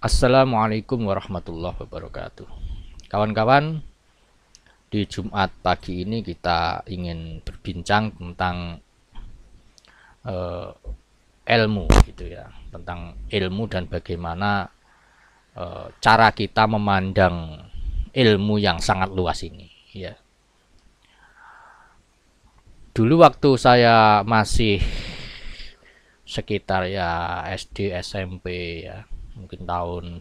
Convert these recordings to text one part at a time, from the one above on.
Assalamualaikum warahmatullahi wabarakatuh. Kawan-kawan, di Jumat pagi ini kita ingin berbincang tentang eh, ilmu gitu ya, tentang ilmu dan bagaimana cara kita memandang ilmu yang sangat luas ini ya. Dulu waktu saya masih sekitar ya SD, SMP ya, mungkin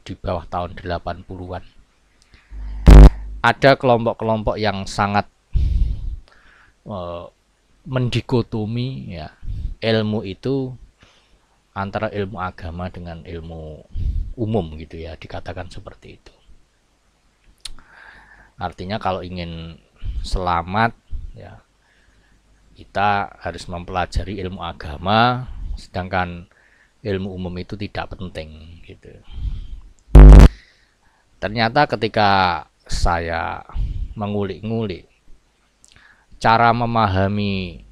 di bawah tahun 80-an, ada kelompok-kelompok yang sangat eh, mendikotomi ya ilmu itu antara ilmu agama dengan ilmu umum gitu ya, dikatakan seperti itu. Artinya kalau ingin selamat ya kita harus mempelajari ilmu agama, sedangkan ilmu umum itu tidak penting gitu. Ternyata ketika saya mengulik-ngulik cara memahami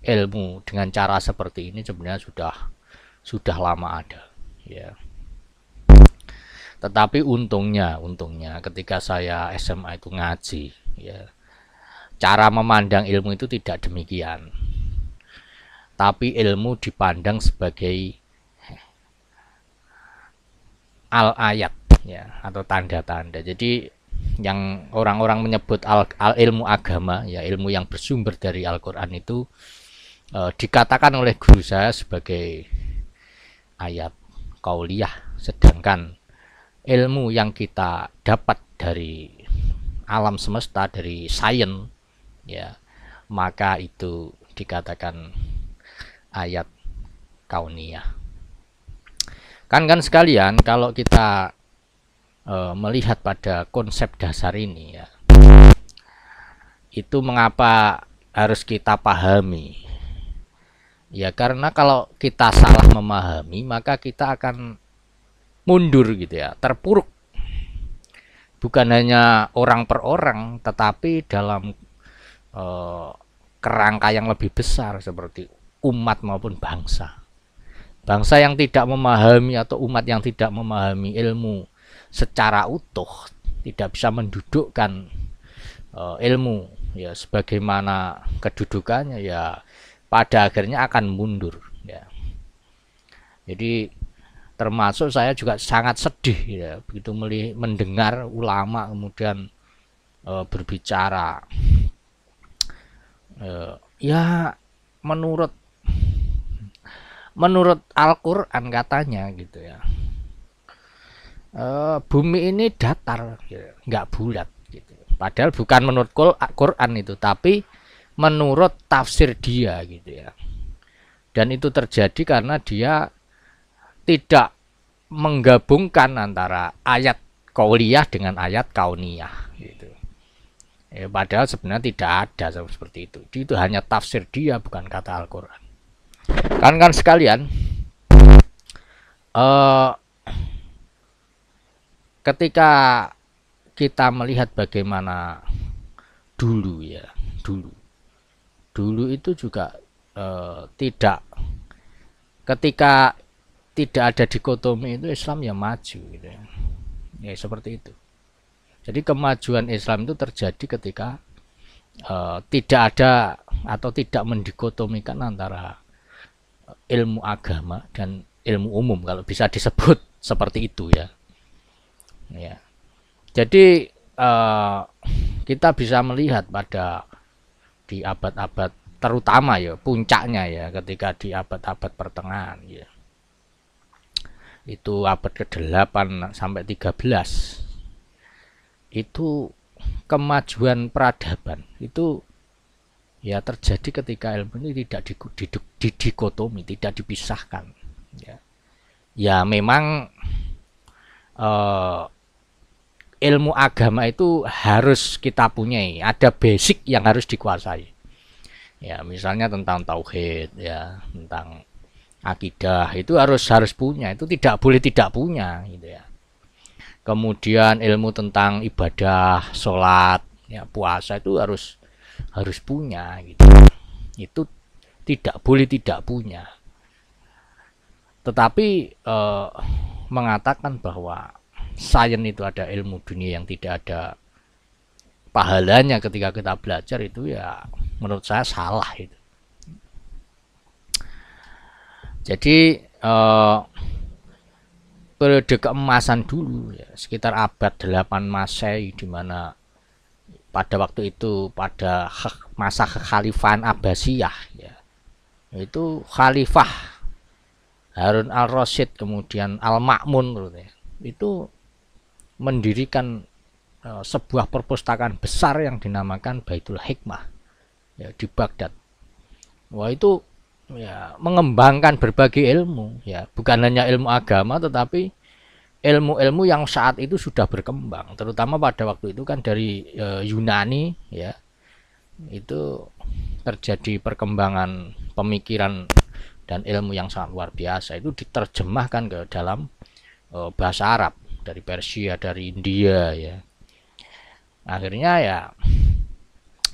ilmu dengan cara seperti ini, sebenarnya sudah lama ada ya. Tetapi untungnya ketika saya SMA itu ngaji ya, cara memandang ilmu itu tidak demikian, tapi ilmu dipandang sebagai al ayat ya, atau tanda-tanda. Jadi yang orang-orang menyebut al ilmu agama ya, ilmu yang bersumber dari Al-Quran itu dikatakan oleh guru saya sebagai ayat kauliyah, sedangkan ilmu yang kita dapat dari alam semesta, dari sains ya, maka itu dikatakan ayat kauniyah. Kan sekalian, kalau kita melihat pada konsep dasar ini ya, itu mengapa harus kita pahami ya, karena kalau kita salah memahami maka kita akan mundur gitu ya, terpuruk, bukan hanya orang per orang tetapi dalam kerangka yang lebih besar seperti umat maupun bangsa. Bangsa yang tidak memahami atau umat yang tidak memahami ilmu secara utuh tidak bisa mendudukkan ilmu ya sebagaimana kedudukannya, ya pada akhirnya akan mundur ya. Jadi termasuk saya juga sangat sedih ya begitu mendengar ulama kemudian berbicara ya menurut Al-Quran katanya gitu ya, bumi ini datar gitu, nggak bulat gitu. Padahal bukan menurut Quran itu, tapi menurut tafsir dia gitu ya. Dan itu terjadi karena dia tidak menggabungkan antara ayat kauliyah dengan ayat kauniyah gitu. Padahal sebenarnya tidak ada seperti itu. Itu hanya tafsir dia, bukan kata Al-Quran. Kan sekalian, eh, ketika kita melihat bagaimana dulu ya, dulu itu juga tidak, ketika tidak ada dikotomi itu Islam ya maju gitu ya. Ya seperti itu. Jadi kemajuan Islam itu terjadi ketika tidak ada atau tidak mendikotomikan antara ilmu agama dan ilmu umum, kalau bisa disebut seperti itu ya. Ya. Jadi kita bisa melihat pada di abad-abad terutama ya, puncaknya ya ketika di abad-abad pertengahan ya. Itu abad ke-8 sampai 13. Itu kemajuan peradaban itu ya terjadi ketika ilmu ini tidak didikotomi, tidak dipisahkan ya. Ya memang ilmu agama itu harus kita punyai, ada basic yang harus dikuasai ya, misalnya tentang tauhid ya, tentang akidah, itu harus punya, itu tidak boleh tidak punya gitu ya. Kemudian ilmu tentang ibadah, sholat ya, puasa itu harus punya gitu, itu tidak boleh tidak punya. Tetapi mengatakan bahwa sains itu ada ilmu dunia yang tidak ada pahalanya ketika kita belajar, itu ya menurut saya salah itu. Jadi periode keemasan dulu ya, sekitar abad 8 Masehi, di mana pada waktu itu pada masa kekhalifahan Abbasiyah ya, itu Khalifah Harun al-Rasyid kemudian Al-Ma'mun itu mendirikan sebuah perpustakaan besar yang dinamakan Baitul Hikmah ya, di Baghdad. Wah, itu ya mengembangkan berbagai ilmu ya, bukan hanya ilmu agama tetapi ilmu-ilmu yang saat itu sudah berkembang, terutama pada waktu itu kan dari Yunani ya, itu terjadi perkembangan pemikiran dan ilmu yang sangat luar biasa, itu diterjemahkan ke dalam bahasa Arab dari Persia, dari India ya. Akhirnya ya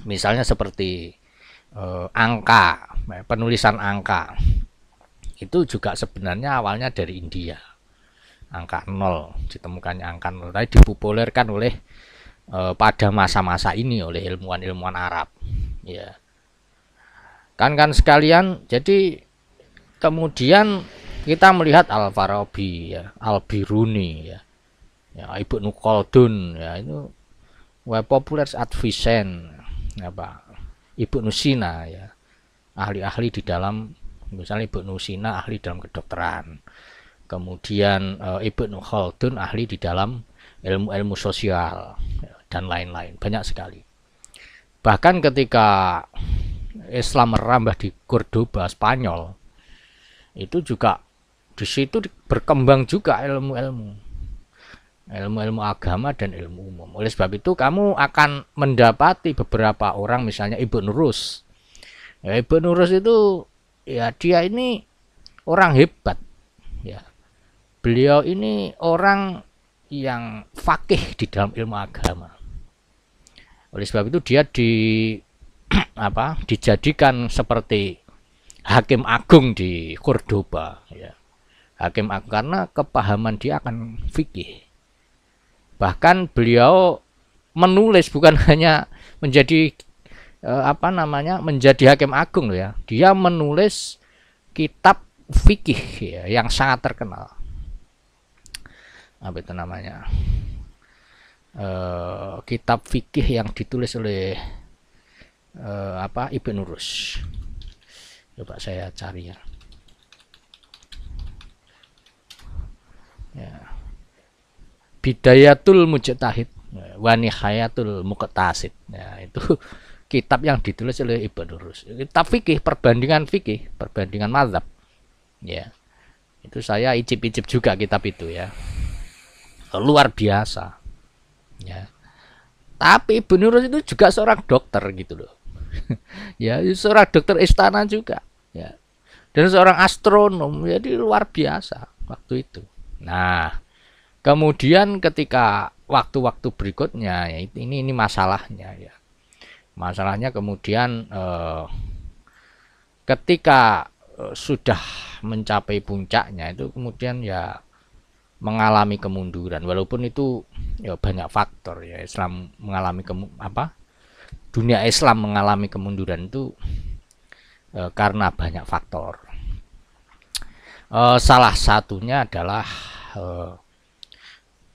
misalnya seperti angka, penulisan angka itu juga sebenarnya awalnya dari India. Angka 0, ditemukannya angka 0 tadi dipopulerkan oleh pada masa-masa ini oleh ilmuwan-ilmuwan Arab ya. Kan sekalian, jadi kemudian kita melihat Al-Farabi ya, Al-Biruni ya, Ibnu Khaldun ya, itu populer at Vicen apa, Ibnu Sina ya, ahli-ahli di dalam, misalnya Ibnu Sina ahli dalam kedokteran, kemudian Ibnu Khaldun ahli di dalam ilmu-ilmu sosial dan lain-lain, banyak sekali. Bahkan ketika Islam merambah di Cordoba, Spanyol, itu juga di situ berkembang juga ilmu agama dan ilmu umum. Oleh sebab itu kamu akan mendapati beberapa orang, misalnya Ibnu Rus. Ya, Ibnu Rus itu ya dia ini orang hebat ya. Beliau ini orang yang fakih di dalam ilmu agama. Oleh sebab itu dia dijadikan seperti hakim agung di Cordoba ya. Hakim agung karena kepahaman dia akan fikih. Bahkan beliau menulis, bukan hanya menjadi menjadi hakim agung ya. Dia menulis kitab fikih ya, yang sangat terkenal. Apa itu namanya? Kitab fikih yang ditulis oleh Ibnu Rus. Coba saya cari ya. Bidayatul Mujtahid wa Nihayatul Muqtasid. Ya, itu kitab yang ditulis oleh Ibnu Rus. Kitab fikih, perbandingan mazhab. Ya. Itu saya icip-icip juga kitab itu ya. Luar biasa. Ya. Tapi Ibnu Rus itu juga seorang dokter gitu loh. Ya, seorang dokter istana juga ya. Dan seorang astronom, jadi luar biasa waktu itu. Nah, kemudian ketika waktu-waktu berikutnya ya, ini masalahnya ya. Masalahnya kemudian ketika sudah mencapai puncaknya itu kemudian ya mengalami kemunduran, walaupun itu ya banyak faktor ya. Islam mengalami dunia Islam mengalami kemunduran itu karena banyak faktor. Salah satunya adalah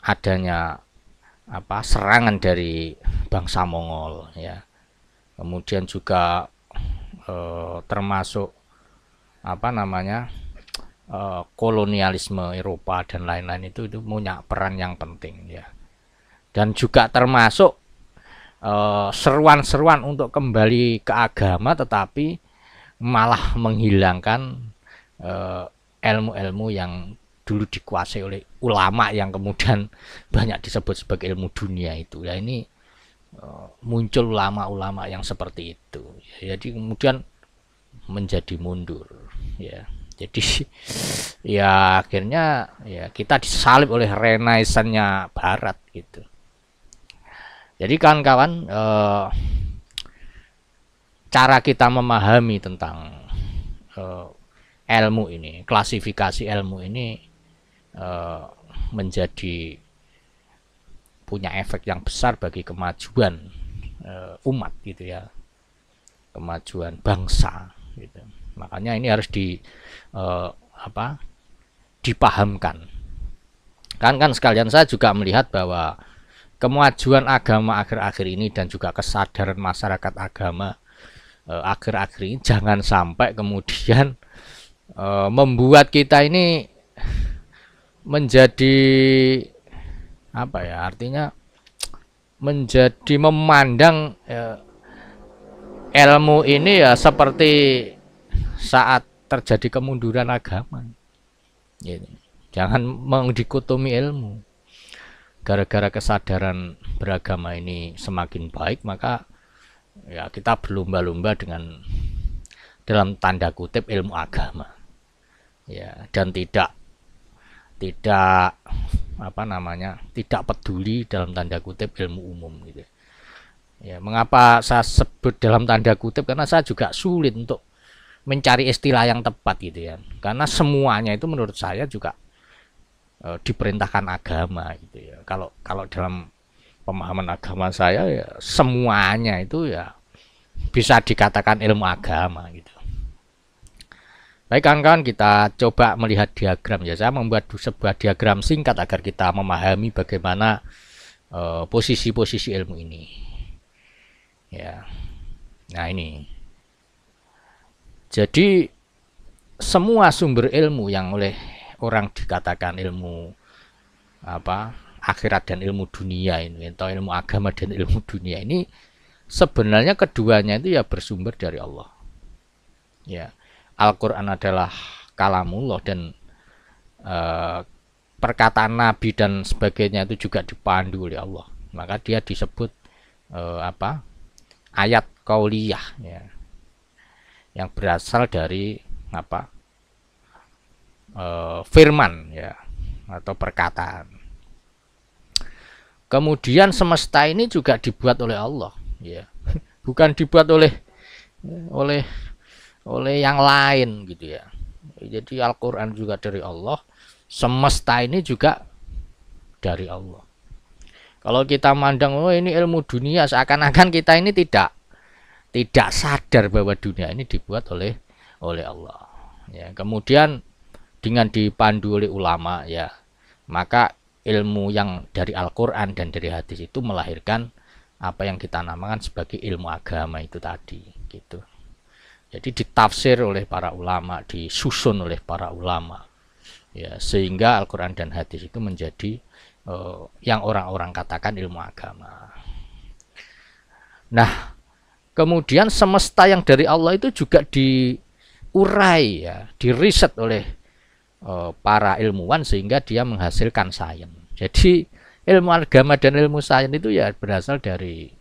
adanya serangan dari bangsa Mongol ya. Kemudian juga termasuk kolonialisme Eropa dan lain-lain, itu punya peran yang penting ya. Dan juga termasuk seruan-seruan untuk kembali ke agama, tetapi malah menghilangkan ilmu-ilmu yang dulu dikuasai oleh ulama yang kemudian banyak disebut sebagai ilmu dunia itu ya. Ini muncul ulama-ulama yang seperti itu ya, jadi kemudian menjadi mundur ya. Jadi ya akhirnya ya kita disalib oleh renaissance-nya barat gitu. Jadi kawan-kawan, cara kita memahami tentang ilmu ini, klasifikasi ilmu ini eh, menjadi punya efek yang besar bagi kemajuan umat gitu ya, kemajuan bangsa gitu. Makanya ini harus dipahamkan. Kan sekalian, saya juga melihat bahwa kemajuan agama akhir-akhir ini dan juga kesadaran masyarakat agama akhir-akhir ini jangan sampai kemudian membuat kita ini menjadi artinya menjadi memandang ilmu ini ya seperti saat terjadi kemunduran agama. Jangan mendikotomi ilmu. Gara-gara kesadaran beragama ini semakin baik, maka ya kita berlomba-lomba dengan, dalam tanda kutip, ilmu agama. Ya, dan tidak tidak peduli dalam tanda kutip ilmu umum gitu. Ya, mengapa saya sebut dalam tanda kutip? Karena saya juga sulit untuk mencari istilah yang tepat gitu ya. Karena semuanya itu menurut saya juga diperintahkan agama gitu ya. Kalau dalam pemahaman agama saya ya semuanya itu ya bisa dikatakan ilmu agama gitu. Baik kawan-kawan, kita coba melihat diagram ya. Saya membuat sebuah diagram singkat agar kita memahami bagaimana posisi-posisi ilmu ini. Ya. Nah, ini. Jadi semua sumber ilmu yang oleh orang dikatakan ilmu akhirat dan ilmu dunia ini, atau ilmu agama dan ilmu dunia ini, sebenarnya keduanya itu ya bersumber dari Allah. Ya, Al-Quran adalah kalamullah dan perkataan Nabi dan sebagainya itu juga dipandu oleh Allah. Maka dia disebut ayat qauliyah ya, yang berasal dari firman ya, atau perkataan. Kemudian semesta ini juga dibuat oleh Allah ya, bukan dibuat oleh yang lain gitu ya. Jadi Al-Quran juga dari Allah, semesta ini juga dari Allah. Kalau kita mandang ini ilmu dunia, seakan-akan kita ini tidak sadar bahwa dunia ini dibuat oleh Allah ya. Kemudian dengan dipandu oleh ulama ya, maka ilmu yang dari Al-Quran dan dari hadis itu melahirkan apa yang kita namakan sebagai ilmu agama itu tadi gitu. Jadi ditafsir oleh para ulama, disusun oleh para ulama ya, sehingga Al-Quran dan hadis itu menjadi yang orang-orang katakan ilmu agama. Nah, kemudian semesta yang dari Allah itu juga diurai ya, diriset oleh para ilmuwan sehingga dia menghasilkan sains. Jadi ilmu agama dan ilmu sains itu ya berasal dari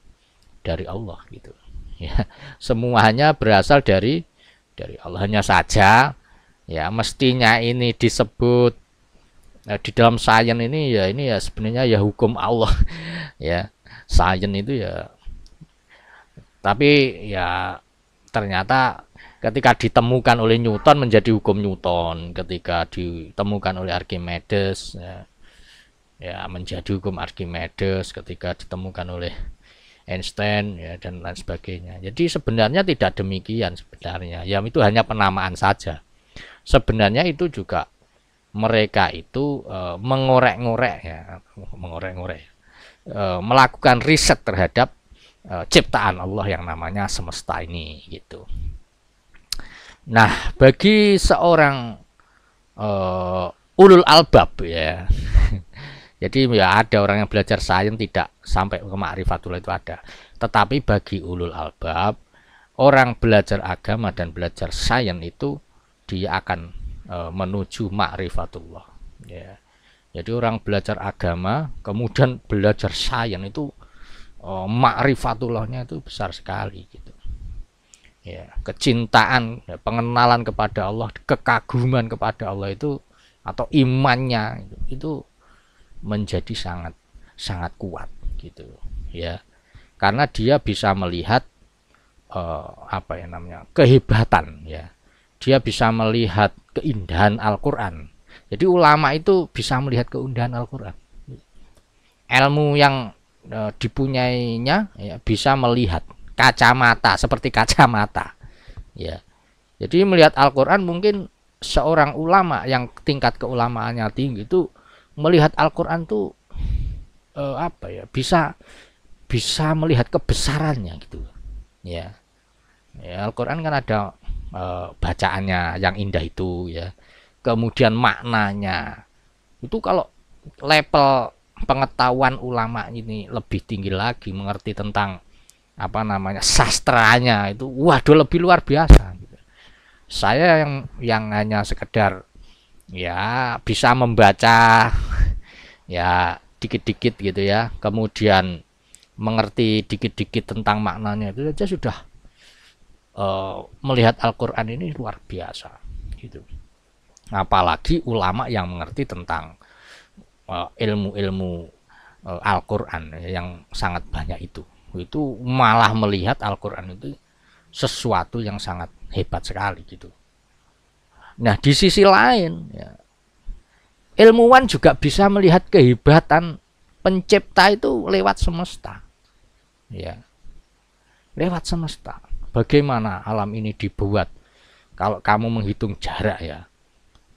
Allah gitu ya. Semuanya berasal dari Allah. Hanya saja ya mestinya ini disebut di dalam sains ini ya sebenarnya ya hukum Allah ya, sains itu ya. Tapi ya ternyata ketika ditemukan oleh Newton menjadi hukum Newton, ketika ditemukan oleh Archimedes ya menjadi hukum Archimedes, ketika ditemukan oleh Einstein ya, dan lain sebagainya. Jadi sebenarnya tidak demikian sebenarnya. Ya itu hanya penamaan saja. Sebenarnya itu juga mereka itu mengorek-ngorek ya, melakukan riset terhadap ciptaan Allah yang namanya semesta ini gitu. Nah, bagi seorang ulul albab ya, jadi ya ada orang yang belajar sains tidak sampai ke ma'rifatullah itu ada. Tetapi bagi ulul albab, orang belajar agama dan belajar sains itu dia akan menuju ma'rifatullah ya. Jadi orang belajar agama kemudian belajar sains itu ma'rifatullahnya itu besar sekali gitu. Ya, kecintaan, ya, pengenalan kepada Allah, kekaguman kepada Allah itu atau imannya itu menjadi sangat kuat gitu ya. Karena dia bisa melihat kehebatan ya. Dia bisa melihat keindahan Al-Quran Jadi ulama itu bisa melihat keindahan Al-Quran. Ilmu yang dipunyainya ya, bisa melihat kacamata seperti kacamata. Ya, jadi melihat Al-Quran mungkin seorang ulama yang tingkat keulamaannya tinggi itu melihat Al-Quran tuh apa ya, bisa melihat kebesarannya gitu. Ya, Al-Quran kan ada bacaannya yang indah itu ya, kemudian maknanya itu kalau level pengetahuan ulama ini lebih tinggi lagi, mengerti tentang apa namanya sastranya itu, waduh lebih luar biasa gitu. Saya yang hanya sekedar ya bisa membaca ya dikit-dikit gitu ya, kemudian mengerti dikit-dikit tentang maknanya, itu saja sudah melihat Al-Quran ini luar biasa gitu. Apalagi ulama yang mengerti tentang ilmu-ilmu Al-Quran yang sangat banyak itu malah melihat Al-Quran itu sesuatu yang sangat hebat sekali gitu. Nah di sisi lain ya, ilmuwan juga bisa melihat kehebatan pencipta itu lewat semesta ya, lewat semesta. Bagaimana alam ini dibuat. Kalau kamu menghitung jarak ya,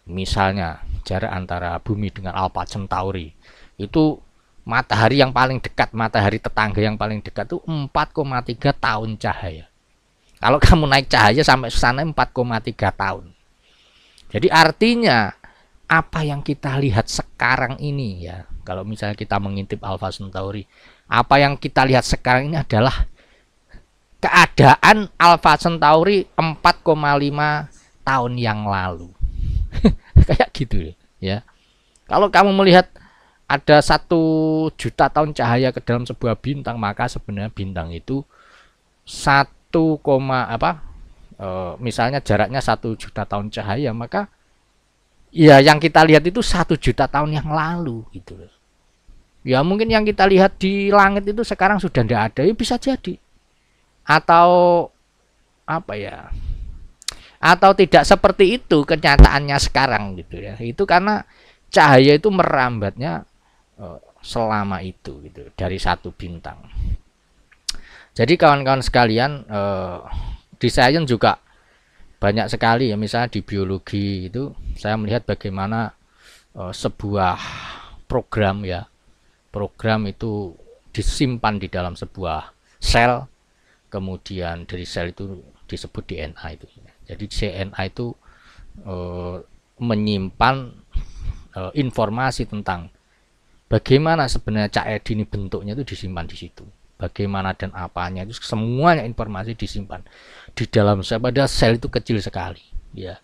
misalnya jarak antara bumi dengan Alpha Centauri, itu matahari yang paling dekat, matahari tetangga yang paling dekat itu 4,3 tahun cahaya. Kalau kamu naik cahaya sampai sana 4,3 tahun. Jadi artinya apa yang kita lihat sekarang ini ya, kalau misalnya kita mengintip Alpha Centauri, apa yang kita lihat sekarang ini adalah keadaan Alpha Centauri 4,5 tahun yang lalu. Kayak gitu ya. Kalau kamu melihat ada 1 juta tahun cahaya ke dalam sebuah bintang, maka sebenarnya bintang itu 1, misalnya jaraknya 1 juta tahun cahaya, maka ya yang kita lihat itu 1 juta tahun yang lalu gitu. Ya mungkin yang kita lihat di langit itu sekarang sudah tidak ada, ya bisa jadi. Atau apa ya, atau tidak seperti itu kenyataannya sekarang gitu ya. Itu karena cahaya itu merambatnya selama itu gitu dari satu bintang. Jadi kawan-kawan sekalian, di sains juga banyak sekali ya, misalnya di biologi itu saya melihat bagaimana sebuah program ya, program itu disimpan di dalam sebuah sel, kemudian dari sel itu disebut DNA itu. Jadi DNA itu menyimpan informasi tentang bagaimana sebenarnya Cak Edi ini bentuknya, itu disimpan di situ. Bagaimana dan apanya itu semuanya informasi disimpan di dalam sel. Pada sel itu kecil sekali ya.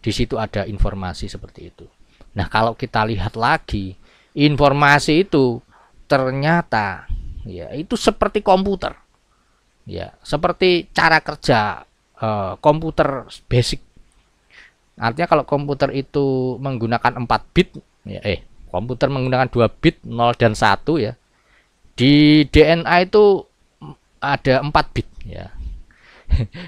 Di situ ada informasi seperti itu. Nah, kalau kita lihat lagi informasi itu ternyata ya itu seperti komputer. Ya, seperti cara kerja komputer basic. Artinya kalau komputer itu menggunakan 4 bit ya, komputer menggunakan 2 bit 0 dan 1 ya. Di DNA itu ada 4 bit ya.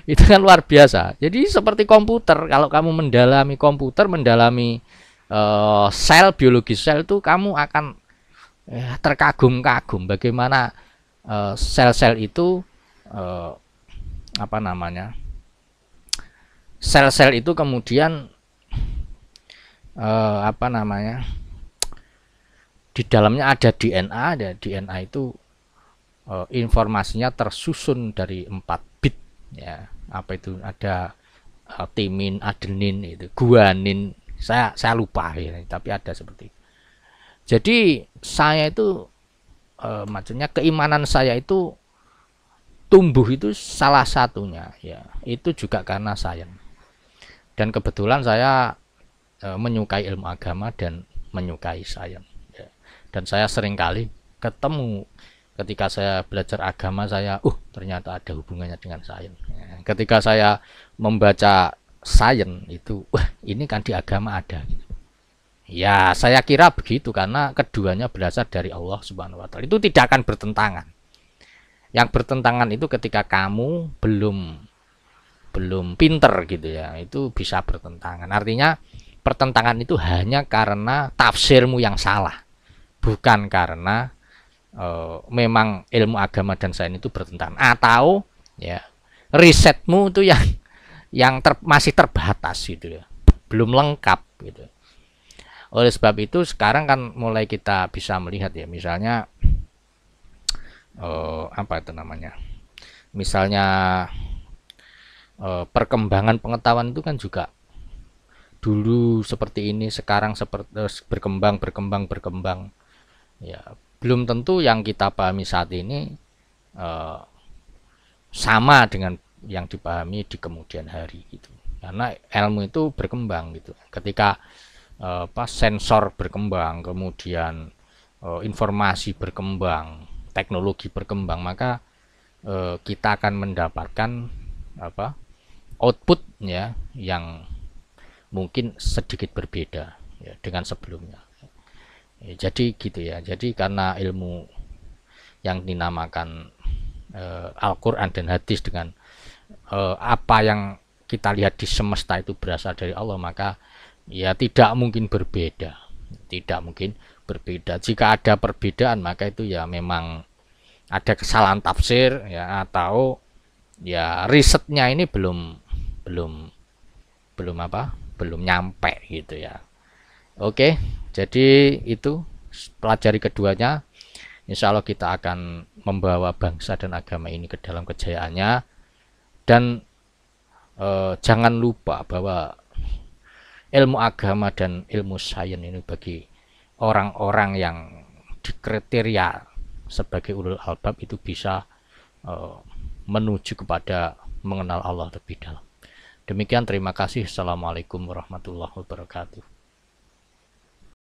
Itu kan luar biasa. Jadi seperti komputer, kalau kamu mendalami komputer, mendalami sel, biologi sel, itu kamu akan terkagum-kagum bagaimana sel-sel itu apa namanya, sel-sel itu kemudian apa namanya, di dalamnya ada DNA, dan DNA itu informasinya tersusun dari 4 bit ya. Apa itu, ada timin, adenin, itu guanin, saya lupa ya, tapi ada seperti itu. Jadi saya itu maksudnya keimanan saya itu tumbuh itu salah satunya ya, itu juga karena sains. Dan kebetulan saya menyukai ilmu agama dan menyukai sains ya. Dan saya seringkali ketemu ketika saya belajar agama, saya ternyata ada hubungannya dengan sains ya. Ketika saya membaca sains itu, ini kan di agama ada gitu. Ya saya kira begitu, karena keduanya berasal dari Allah Subhanahu wa Ta'ala. Itu tidak akan bertentangan. Yang bertentangan itu ketika kamu belum pinter gitu ya, itu bisa bertentangan. Artinya pertentangan itu hanya karena tafsirmu yang salah, bukan karena memang ilmu agama dan sains itu bertentangan, atau ya risetmu itu yang masih terbatas gitu ya, belum lengkap gitu. Oleh sebab itu sekarang kan mulai kita bisa melihat ya, misalnya apa itu namanya, misalnya perkembangan pengetahuan itu kan juga dulu seperti ini, sekarang seperti berkembang ya, belum tentu yang kita pahami saat ini sama dengan yang dipahami di kemudian hari gitu, karena ilmu itu berkembang gitu. Ketika sensor berkembang, kemudian informasi berkembang, teknologi berkembang, maka kita akan mendapatkan output ya yang mungkin sedikit berbeda ya dengan sebelumnya. Jadi gitu ya. Jadi karena ilmu yang dinamakan Al-Quran dan hadis dengan apa yang kita lihat di semesta itu berasal dari Allah, maka ya tidak mungkin berbeda. Tidak mungkin berbeda. Jika ada perbedaan, maka itu ya memang ada kesalahan tafsir ya, atau ya risetnya ini belum nyampe gitu ya. Oke, jadi itu pelajari keduanya. Insya Allah kita akan membawa bangsa dan agama ini ke dalam kejayaannya. Dan jangan lupa bahwa ilmu agama dan ilmu sains ini bagi orang-orang yang dikriteria sebagai ulul albab itu bisa menuju kepada mengenal Allah lebih dalam. Demikian, terima kasih. Assalamualaikum warahmatullahi wabarakatuh.